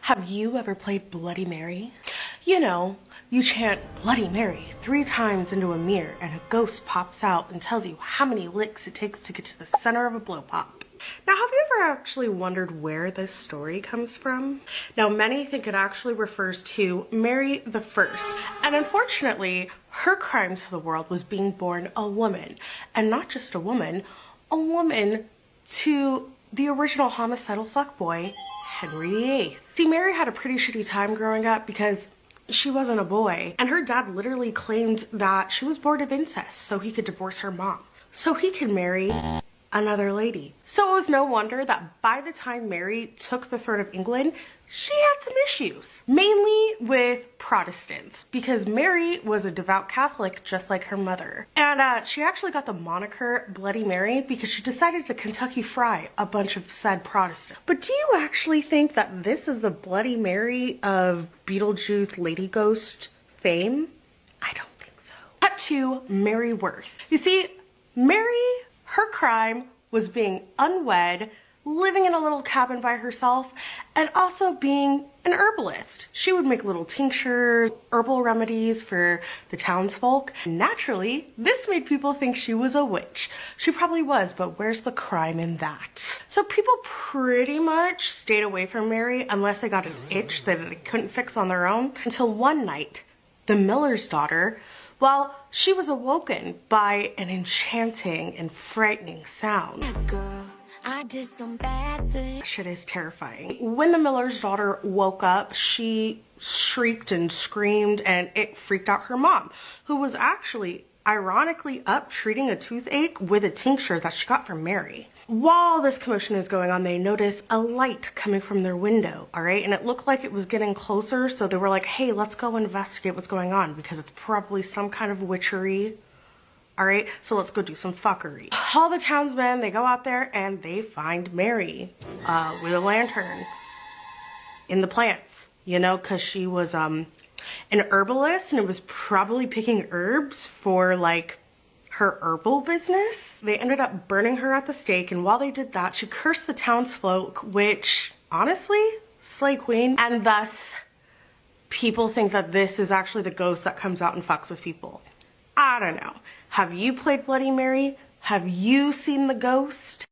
Have you ever played Bloody Mary? You know, you chant Bloody Mary 3 times into a mirror and a ghost pops out and tells you how many licks it takes to get to the center of a blow pop. Now, have you ever actually wondered where this story comes from? Now, many think it actually refers to Mary the First, and unfortunately, her crime to the world was being born a woman, and not just a woman to the original homicidal fuckboy, Henry VIII. See, Mary had a pretty shitty time growing up because she wasn't a boy, and her dad literally claimed that she was born of incest so he could divorce her mom, so he could marry another lady. So it was no wonder that by the time Mary took the throne of England, she had some issues, mainly with Protestants, because Mary was a devout Catholic just like her mother. And she actually got the moniker Bloody Mary because she decided to Kentucky Fry a bunch of said Protestants. But do you actually think that this is the Bloody Mary of Beetlejuice Lady Ghost fame? I don't think so. Cut to Mary Worth. You see, Mary, her crime was being unwed, living in a little cabin by herself, and also being an herbalist. She would make little tinctures, herbal remedies for the townsfolk. Naturally, this made people think she was a witch. She probably was, but where's the crime in that? So people pretty much stayed away from Mary unless they got an itch that they couldn't fix on their own, until one night, the miller's daughter, well, she was awoken by an enchanting and frightening sound. Girl, I did some bad things. Shit is terrifying. When the miller's daughter woke up, she shrieked and screamed, and it freaked out her mom, who was actually ironically up treating a toothache with a tincture that she got from Mary. While this commotion is going on, they notice a light coming from their window, all right? And it looked like it was getting closer, so they were like, hey, let's go investigate what's going on because it's probably some kind of witchery, all right? So let's go do some fuckery. All the townsmen, they go out there and they find Mary with a lantern in the plants, you know, because she was an herbalist and it was probably picking herbs for like her herbal business. They ended up burning her at the stake, and while they did that, she cursed the townsfolk, which honestly, slay queen, and thus people think that this is actually the ghost that comes out and fucks with people. I don't know. Have you played Bloody Mary? Have you seen the ghost?